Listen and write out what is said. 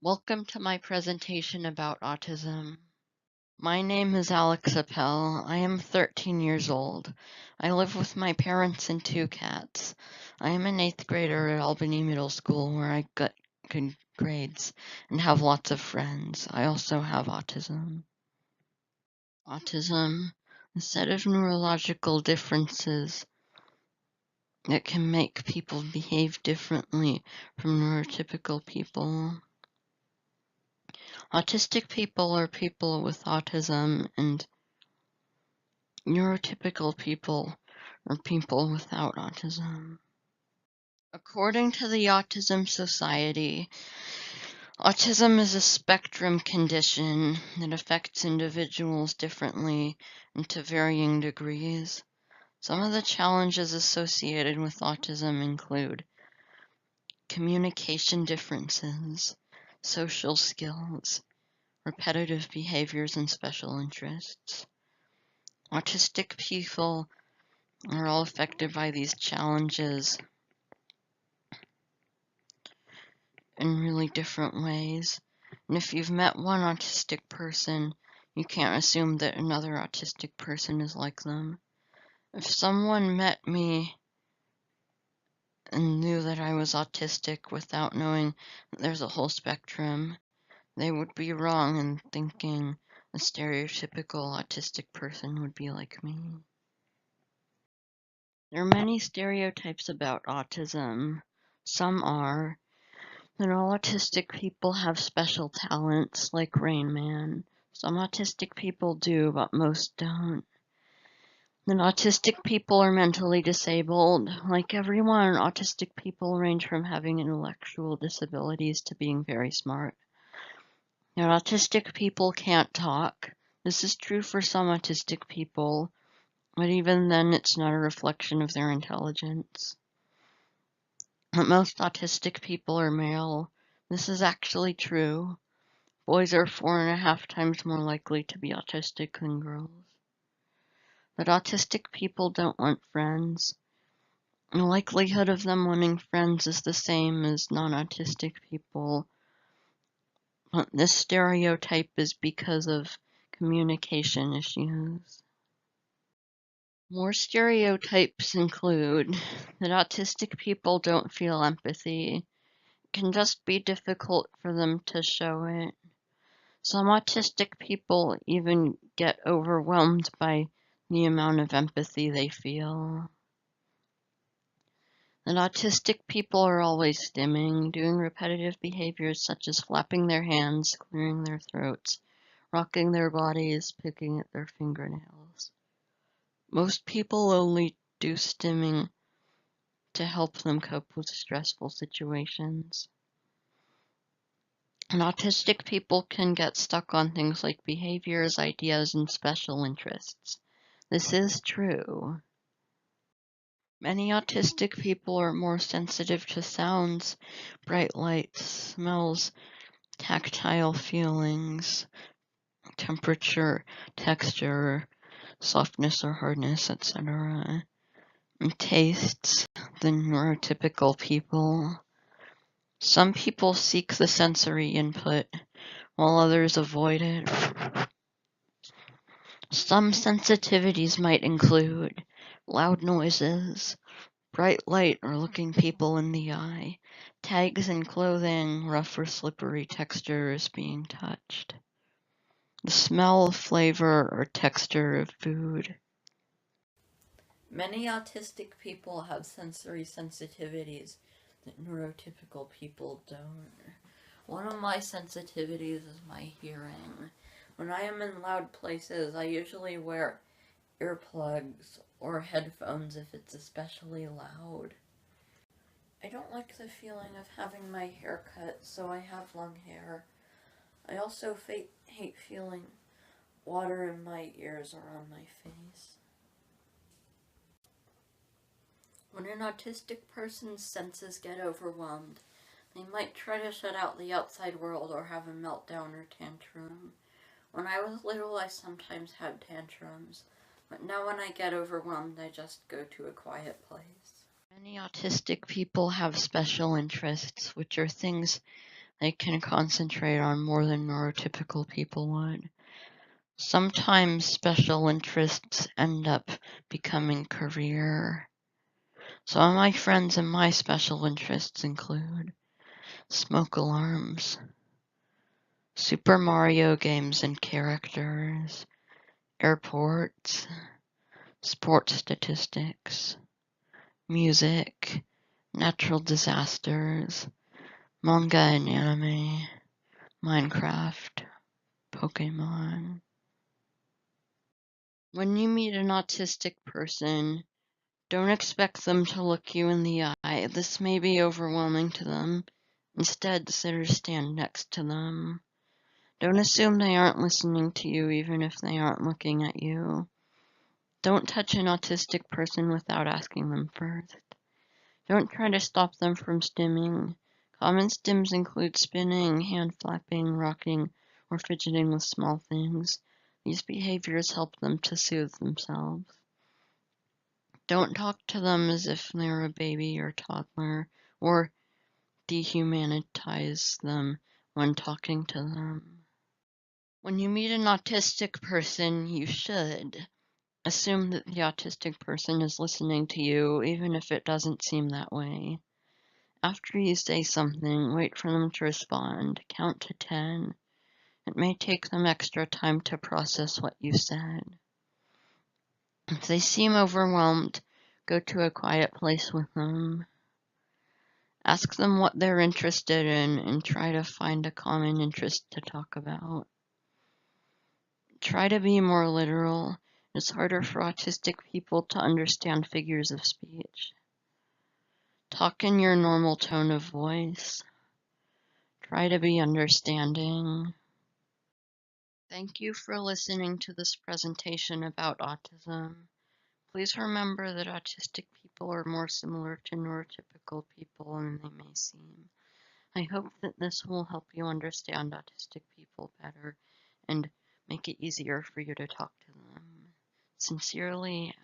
Welcome to my presentation about autism. My name is Alex Appel. I am 13 years old. I live with my parents and two cats. I am an 8th grader at Albany Middle School where I got good grades and have lots of friends. I also have autism. Autism, a set of neurological differences that can make people behave differently from neurotypical people. Autistic people are people with autism, and neurotypical people are people without autism. According to the Autism Society, autism is a spectrum condition that affects individuals differently and to varying degrees. Some of the challenges associated with autism include communication differences, social skills, repetitive behaviors, and special interests. Autistic people are all affected by these challenges in really different ways. And if you've met one autistic person, you can't assume that another autistic person is like them. If someone met me and knew that I was autistic without knowing that there's a whole spectrum, they would be wrong in thinking a stereotypical autistic person would be like me. There are many stereotypes about autism. Some are that all autistic people have special talents, like Rain Man. Some autistic people do, but most don't. That autistic people are mentally disabled. Like everyone, autistic people range from having intellectual disabilities to being very smart. That autistic people can't talk. This is true for some autistic people, but even then it's not a reflection of their intelligence. That most autistic people are male. This is actually true. Boys are 4.5 times more likely to be autistic than girls. But autistic people don't want friends. The likelihood of them wanting friends is the same as non-autistic people. But this stereotype is because of communication issues. More stereotypes include that autistic people don't feel empathy. It can just be difficult for them to show it. Some autistic people even get overwhelmed by the amount of empathy they feel. And autistic people are always stimming, doing repetitive behaviors such as flapping their hands, clearing their throats, rocking their bodies, picking at their fingernails. Most people only do stimming to help them cope with stressful situations. And autistic people can get stuck on things like behaviors, ideas, and special interests. This is true. Many autistic people are more sensitive to sounds, bright lights, smells, tactile feelings, temperature, texture, softness or hardness, etc., and tastes than neurotypical people. Some people seek the sensory input, while others avoid it. Some sensitivities might include loud noises, bright light or looking people in the eye, tags in clothing, rough or slippery textures being touched, the smell, flavor, or texture of food. Many autistic people have sensory sensitivities that neurotypical people don't. One of my sensitivities is my hearing. When I am in loud places, I usually wear earplugs or headphones if it's especially loud. I don't like the feeling of having my hair cut, so I have long hair. I also hate feeling water in my ears or on my face. When an autistic person's senses get overwhelmed, they might try to shut out the outside world or have a meltdown or tantrum. When I was little, I sometimes had tantrums, but now when I get overwhelmed, I just go to a quiet place. Many autistic people have special interests, which are things They can concentrate on more than neurotypical people would. Sometimes special interests end up becoming career. Some of my friends and my special interests include smoke alarms, Super Mario games and characters, airports, sports statistics, music, natural disasters, manga and anime, Minecraft, Pokemon. When you meet an autistic person, don't expect them to look you in the eye. This may be overwhelming to them. Instead, sit or stand next to them. Don't assume they aren't listening to you even if they aren't looking at you. Don't touch an autistic person without asking them first. Don't try to stop them from stimming. Common stims include spinning, hand flapping, rocking, or fidgeting with small things. These behaviors help them to soothe themselves. Don't talk to them as if they're a baby or toddler, or dehumanize them when talking to them. When you meet an autistic person, you should assume that the autistic person is listening to you, even if it doesn't seem that way. After you say something, wait for them to respond. Count to 10. It may take them extra time to process what you said. If they seem overwhelmed, go to a quiet place with them. Ask them what they're interested in and try to find a common interest to talk about. Try to be more literal. It's harder for autistic people to understand figures of speech. Talk in your normal tone of voice. Try to be understanding. Thank you for listening to this presentation about autism. Please remember that autistic people are more similar to neurotypical people than they may seem. I hope that this will help you understand autistic people better and make it easier for you to talk to them. Sincerely,